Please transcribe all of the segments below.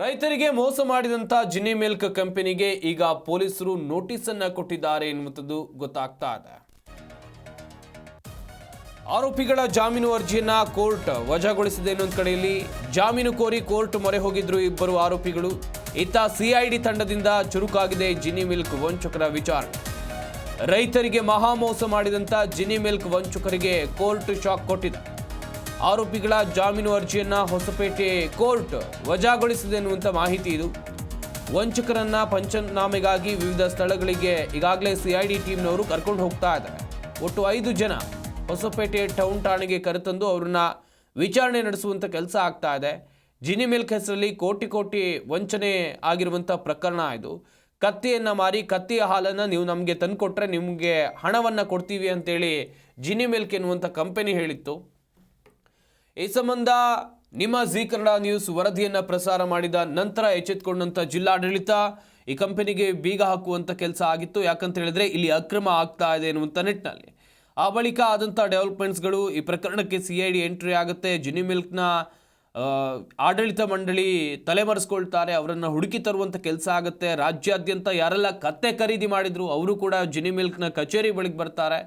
ರೈತರಿಗೆ ಮೋಸ ಮಾಡಿದಂತ ಜಿನಿ ಮಿಲ್ಕ್ ಕಂಪನಿಗೆ ಈಗ ಪೊಲೀಸರು ನೋಟಿಸ್ ಅನ್ನು ಕೊಟ್ಟಿದ್ದಾರೆ ಎನ್ನುವುದು ಗೊತ್ತಾಗ್ತಾ ಇದೆ. ಆರೋಪಿಗಳ ಜಾಮೀನು ಅರ್ಜಿಯನ್ನ ಕೋರ್ಟ್ ವಜಾಗೊಳಿಸಿದೆ. ಇನ್ನೊಂದು ಕಡೆಯಲ್ಲಿ ಜಾಮೀನು ಕೋರಿ ಕೋರ್ಟ್ ಮೊರೆ ಹೋಗಿದ್ರು ಇಬ್ಬರು ಆರೋಪಿಗಳು. ಇತ್ತ ಸಿಐಡಿ ತಂಡದಿಂದ ಚುರುಕಾಗಿದೆ ಜಿನಿ ಮಿಲ್ಕ್ ವಂಚಕರ ವಿಚಾರಣೆ. ರೈತರಿಗೆ ಮಹಾ ಮೋಸ ಮಾಡಿದಂತ ಜಿನಿ ಮಿಲ್ಕ್ ವಂಚಕರಿಗೆ ಕೋರ್ಟ್ ಶಾಕ್ ಕೊಟ್ಟಿದೆ. ಆರೋಪಿಗಳ ಜಾಮೀನು ಅರ್ಜಿಯನ್ನ ಹೊಸಪೇಟೆ ಕೋರ್ಟ್ ವಜಾಗೊಳಿಸಿದೆ ಎನ್ನುವಂಥ ಮಾಹಿತಿ ಇದು. ವಂಚಕರನ್ನ ಪಂಚನಾಮೆಗಾಗಿ ವಿವಿಧ ಸ್ಥಳಗಳಿಗೆ ಈಗಾಗಲೇ ಸಿಐಡಿ ಟೀಮ್ನವರು ಕರ್ಕೊಂಡು ಹೋಗ್ತಾ ಇದ್ದಾರೆ. ಒಟ್ಟು 5 ಜನ ಹೊಸಪೇಟೆ ಟೌನ್ ಠಾಣೆಗೆ ಕರೆತಂದು ಅವರನ್ನ ವಿಚಾರಣೆ ನಡೆಸುವಂಥ ಕೆಲಸ ಆಗ್ತಾ ಇದೆ. ಜಿನಿ ಮಿಲ್ಕ್ ಹೆಸರಲ್ಲಿ ಕೋಟಿ ವಂಚನೆ ಆಗಿರುವಂಥ ಪ್ರಕರಣ ಇದು. ಕತ್ತಿಯನ್ನು ಮಾರಿ ಕತ್ತಿಯ ಹಾಲನ್ನು ನೀವು ನಮಗೆ ತಂದುಕೊಟ್ರೆ ನಿಮಗೆ ಹಣವನ್ನು ಕೊಡ್ತೀವಿ ಅಂತೇಳಿ ಜಿನಿ ಮಿಲ್ಕ್ ಎನ್ನುವಂಥ ಕಂಪನಿ ಹೇಳಿತ್ತು. ಈ ಸಂಬಂಧ ನಿಮ್ಮ ಜಿ ಕನ್ನಡ ನ್ಯೂಸ್ ವರದಿಯನ್ನು ಪ್ರಸಾರ ಮಾಡಿದ ನಂತರ ಎಚ್ಚೆತ್ತುಕೊಂಡಂಥ ಜಿಲ್ಲಾಡಳಿತ ಈ ಕಂಪನಿಗೆ ಬೀಗ ಹಾಕುವಂಥ ಕೆಲಸ ಆಗಿತ್ತು. ಯಾಕಂತ ಹೇಳಿದ್ರೆ ಇಲ್ಲಿ ಅಕ್ರಮ ಆಗ್ತಾ ಇದೆ ಎನ್ನುವಂಥ ನಿಟ್ಟಿನಲ್ಲಿ ಆ ಬಳಿಕ ಆದಂಥ ಡೆವಲಪ್ಮೆಂಟ್ಸ್ಗಳು ಈ ಪ್ರಕರಣಕ್ಕೆ ಸಿಐಡಿ ಎಂಟ್ರಿ ಆಗುತ್ತೆ. ಜಿನಿ ಮಿಲ್ಕ್ನ ಆಡಳಿತ ಮಂಡಳಿ ತಲೆಮರೆಸ್ಕೊಳ್ತಾರೆ, ಅವರನ್ನು ಹುಡುಕಿ ತರುವಂಥ ಕೆಲಸ ಆಗುತ್ತೆ. ರಾಜ್ಯಾದ್ಯಂತ ಯಾರೆಲ್ಲ ಕತ್ತೆ ಖರೀದಿ ಮಾಡಿದ್ರು ಅವರು ಕೂಡ ಜಿನಿ ಮಿಲ್ಕ್ನ ಕಚೇರಿ ಬಳಿಗೆ ಬರ್ತಾರೆ.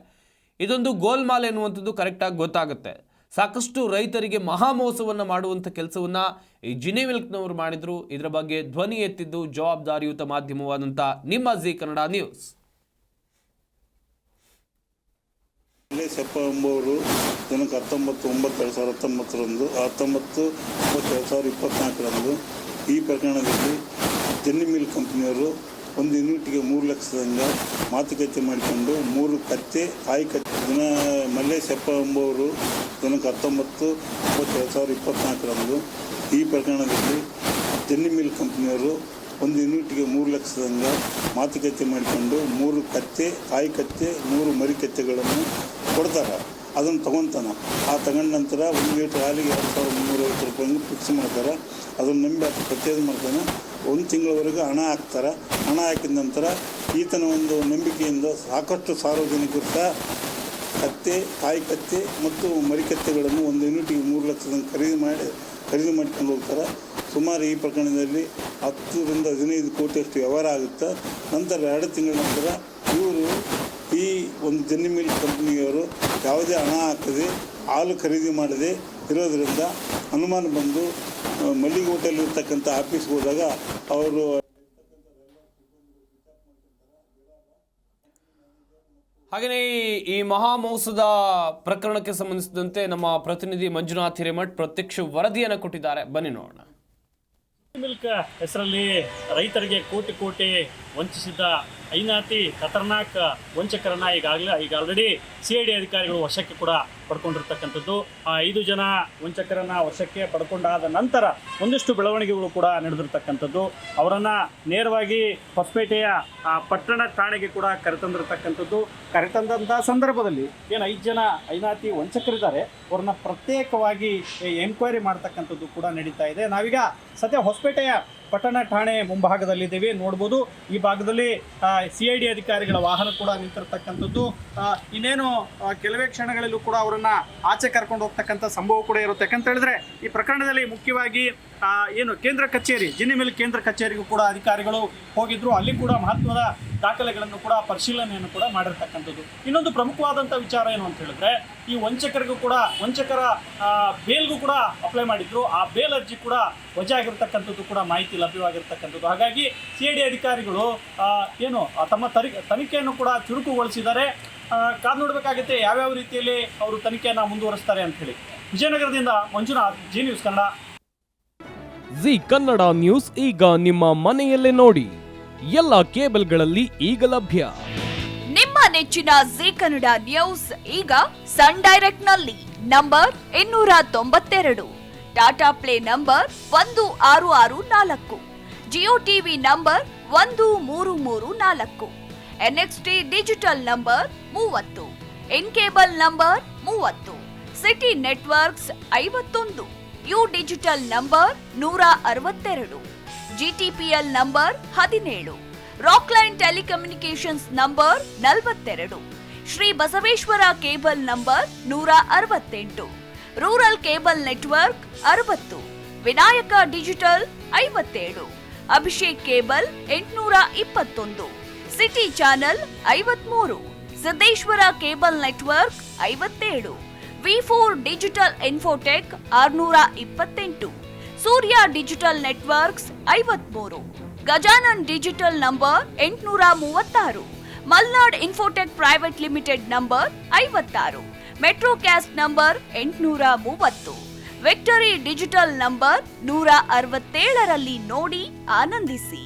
ಇದೊಂದು ಗೋಲ್ಮಾಲ್ ಎನ್ನುವಂಥದ್ದು ಕರೆಕ್ಟಾಗಿ ಗೊತ್ತಾಗುತ್ತೆ. ಸಾಕಷ್ಟು ರೈತರಿಗೆ ಮಹಾಮೋಸವನ್ನು ಮಾಡುವಂಥ ಕೆಲಸವನ್ನು ಈ ಜಿನಿ ಮಿಲ್ಕ್ನವರು ಮಾಡಿದ್ರು. ಇದರ ಬಗ್ಗೆ ಧ್ವನಿ ಎತ್ತಿದ್ದು ಜವಾಬ್ದಾರಿಯುತ ಮಾಧ್ಯಮವಾದಂಥ ನಿಮ್ಮ ಜಿ ಕನ್ನಡ ನ್ಯೂಸ್. ಸೆಪ್ಪ ಎಂಬುವರು ದಿನಾಂಕ 19/9/2019 19/9/2024 ಈ ಪ್ರಕರಣದಲ್ಲಿ ಜಿನಿ ಮಿಲ್ಕ್ ಕಂಪನಿಯವರು ಒಂದು ಯೂನಿಟ್ಗೆ 3 ಲಕ್ಷದಿಂದ ಮಾತುಕತೆ ಮಾಡಿಕೊಂಡು 3 ಕತ್ತೆ ತಾಯಿ ಕತ್ತೆ ಮಲ್ಲೇಶಪ್ಪ ಎಂಬುವರು ದಿನಾಂಕ 19/9/2024 ಈ ಪ್ರಕರಣದಲ್ಲಿ ಜಿನಿ ಮಿಲ್ಕ್ ಕಂಪನಿಯವರು ಒಂದು ಯೂನಿಟ್ಗೆ 3 ಲಕ್ಷದಿಂದ ಮಾತುಕತೆ ಮಾಡಿಕೊಂಡು 3 ಕತ್ತೆ ತಾಯಿ ಕತ್ತೆ 3 ಮರಿ ಕತ್ತೆಗಳನ್ನು ಕೊಡ್ತಾರೆ. ಅದನ್ನು ತೊಗೊತಾನೆ. ಆ ತಗೊಂಡ ನಂತರ 1 ಲೀಟ್ರ್ ಹಾಲಿಗೆ 2350 ರೂಪಾಯಿಗೆ ಫಿಕ್ಸ್ ಮಾಡ್ತಾರೆ. ಅದನ್ನು ನಂಬಿ ಅದು ಪ್ರತ್ಯೇಕ ಮಾಡ್ತಾನೆ. 1 ತಿಂಗಳವರೆಗೂ ಹಣ ಹಾಕ್ತಾರೆ. ಹಣ ಹಾಕಿದ ನಂತರ ಈತನ ಒಂದು ನಂಬಿಕೆಯಿಂದ ಸಾಕಷ್ಟು ಸಾರ್ವಜನಿಕರು ಸಹ ಕತ್ತೆ ತಾಯಿ ಕತ್ತೆ ಮತ್ತು ಮರಿಕತ್ತೆಗಳನ್ನು 1 ಯೂನಿಟಿಗೆ 3 ಲಕ್ಷದಂಗೆ ಖರೀದಿ ಮಾಡ್ಕೊಂಡು ಹೋಗ್ತಾರೆ. ಸುಮಾರು ಈ ಪ್ರಕರಣದಲ್ಲಿ 10ರಿಂದ 15 ಕೋಟಿಯಷ್ಟು ವ್ಯವಹಾರ ಆಗುತ್ತೆ. ನಂತರ 2 ತಿಂಗಳ ನಂತರ ಇವರು ಈ ಒಂದು ಜಿನಿ ಮಿಲ್ಕ್ ಕಂಪ್ನಿಯವರು ಯಾವುದೇ ಹಣ ಹಾಕದೆ ಹಾಲು ಖರೀದಿ ಮಾಡದೆ ಇರೋದರಿಂದ ಅನುಮಾನ ಬಂದು ಮಲ್ಲಿಗೆ ಹೋಟೆಲ್ ಇರ್ತಕ್ಕಂಥ ಆಫೀಸ್ಗೆ ಹೋದಾಗ ಅವರು ಹಾಗೆಯೇ ಈ ಮಹಾಮೋಸದ ಪ್ರಕರಣಕ್ಕೆ ಸಂಬಂಧಿಸಿದಂತೆ ನಮ್ಮ ಪ್ರತಿನಿಧಿ ಮಂಜುನಾಥ್ ಹಿರೇಮಠ್ ಪ್ರತ್ಯಕ್ಷ ವರದಿಯನ್ನು ಕೊಟ್ಟಿದ್ದಾರೆ. ಬನ್ನಿ ನೋಡೋಣ. ಮಿಲ್ಕ್ ಹೆಸರಲ್ಲಿ ರೈತರಿಗೆ ಕೋಟಿ ವಂಚಿಸಿದ್ದ ಐನಾತಿ ಖತರ್ನಾಕ್ ವಂಚಕರನ್ನ ಈಗ ಆಲ್ರೆಡಿ ಸಿಐಡಿ ಅಧಿಕಾರಿಗಳು ವಶಕ್ಕೆ ಕೂಡ ಪಡ್ಕೊಂಡಿರ್ತಕ್ಕಂಥದ್ದು. 5 ಜನ ವಂಚಕರನ್ನ ವಶಕ್ಕೆ ಪಡ್ಕೊಂಡಾದ ನಂತರ ಒಂದಿಷ್ಟು ಬೆಳವಣಿಗೆಗಳು ಕೂಡ ನಡೆದಿರ್ತಕ್ಕಂಥದ್ದು. ಅವರನ್ನು ನೇರವಾಗಿ ಹೊಸಪೇಟೆಯ ಪಟ್ಟಣ ಠಾಣೆಗೆ ಕೂಡ ಕರೆತಂದಿರ್ತಕ್ಕಂಥದ್ದು. ಕರೆತಂದಂಥ ಸಂದರ್ಭದಲ್ಲಿ ಏನು 5 ಜನ ಐನಾತಿ ವಂಚಕರಿದ್ದಾರೆ ಅವ್ರನ್ನ ಪ್ರತ್ಯೇಕವಾಗಿ ಎನ್ಕ್ವೈರಿ ಮಾಡ್ತಕ್ಕಂಥದ್ದು ಕೂಡ ನಡೀತಾ ಇದೆ. ನಾವೀಗ ಸದ್ಯ ಹೊಸಪೇಟೆಯ ಪಟ್ಟಣ ಠಾಣೆ ಮುಂಭಾಗದಲ್ಲಿದ್ದೇವೆ. ನೋಡ್ಬೋದು ಈ ಭಾಗದಲ್ಲಿ ಸಿಐಡಿ ಅಧಿಕಾರಿಗಳ ವಾಹನ ಕೂಡ ನಿಂತಿರ್ತಕ್ಕಂಥದ್ದು. ಇನ್ನೇನು ಕೆಲವೇ ಕ್ಷಣಗಳಲ್ಲೂ ಕೂಡ ಅವರನ್ನು ಆಚೆ ಕರ್ಕೊಂಡು ಹೋಗ್ತಕ್ಕಂಥ ಸಂಭವ ಕೂಡ ಇರುತ್ತೆ. ಯಾಕಂತ ಹೇಳಿದ್ರೆ ಈ ಪ್ರಕರಣದಲ್ಲಿ ಮುಖ್ಯವಾಗಿ ಏನು ಕೇಂದ್ರ ಕಚೇರಿ ಜಿನಿ ಮಿಲ್ಕ್ ಕೇಂದ್ರ ಕಚೇರಿಗೂ ಕೂಡ ಅಧಿಕಾರಿಗಳು ಹೋಗಿದ್ರು. ಅಲ್ಲಿ ಕೂಡ ಮಹತ್ವದ ದಾಖಲೆಗಳನ್ನು ಕೂಡ ಪರಿಶೀಲನೆಯನ್ನು ಕೂಡ ಮಾಡಿರ್ತಕ್ಕಂಥದ್ದು. ಇನ್ನೊಂದು ಪ್ರಮುಖವಾದಂಥ ವಿಚಾರ ಏನು ಅಂತ ಹೇಳಿದ್ರೆ ಈ ವಂಚಕರ ಬೇಲ್ಗೂ ಕೂಡ ಅಪ್ಲೈ ಮಾಡಿದ್ರು. ಆ ಬೇಲ್ ಅರ್ಜಿ ಕೂಡ ವಜಾ ಆಗಿರ್ತಕ್ಕಂಥದ್ದು ಕೂಡ ಮಾಹಿತಿ ಲಭ್ಯವಾಗಿರ್ತಕ್ಕಂಥದ್ದು. ಹಾಗಾಗಿ ಸಿಐಡಿ ಅಧಿಕಾರಿಗಳು ಏನು ತಮ್ಮ ತನಿಖೆಯನ್ನು ಕೂಡ ಚುರುಕುಗೊಳಿಸಿದ್ದಾರೆ. ಕಾದು ನೋಡಬೇಕಾಗುತ್ತೆ ಯಾವ್ಯಾವ ರೀತಿಯಲ್ಲಿ ಅವರು ತನಿಖೆಯನ್ನು ಮುಂದುವರಿಸ್ತಾರೆ ಅಂತ ಹೇಳಿ. ವಿಜಯನಗರದಿಂದ ಮಂಜುನಾಥ್, ಜಿ ನ್ಯೂಸ್ ಕನ್ನಡ. ಜಿ ಕನ್ನಡ ನ್ಯೂಸ್ ಈಗ ನಿಮ್ಮ ಮನೆಯಲ್ಲೇ ನೋಡಿ. ಎಲ್ಲ ಕೇಬಲ್ಗಳಲ್ಲಿ ಈಗ ಲಭ್ಯ. ನಿಮ್ಮ ನೆಚ್ಚಿನ ಜಿ ಕನ್ನಡ ನ್ಯೂಸ್ ಈಗ ಸನ್ ಡೈರೆಕ್ಟ್ ನಲ್ಲಿ number 292, Tata play number 1664, Jio TV number 1334, NXT digital number 30, in cable number 30, city networks 51, U digital number 162, GTPL number 17, Rockline telecommunications number 42, Shri Basaveshwara cable number 168, rural cable network 60, Vinayaka digital 57, Abhishek cable 821, city channel 53, Siddeshwara cable network 57, V4 digital Infotech 628, Surya digital networks 53, Gajanan digital number 836, Malnad infotech private limited number 56, metrocast number 830, victory digital number 167ರಲ್ಲಿ ನೋಡಿ ಆನಂದಿಸಿ.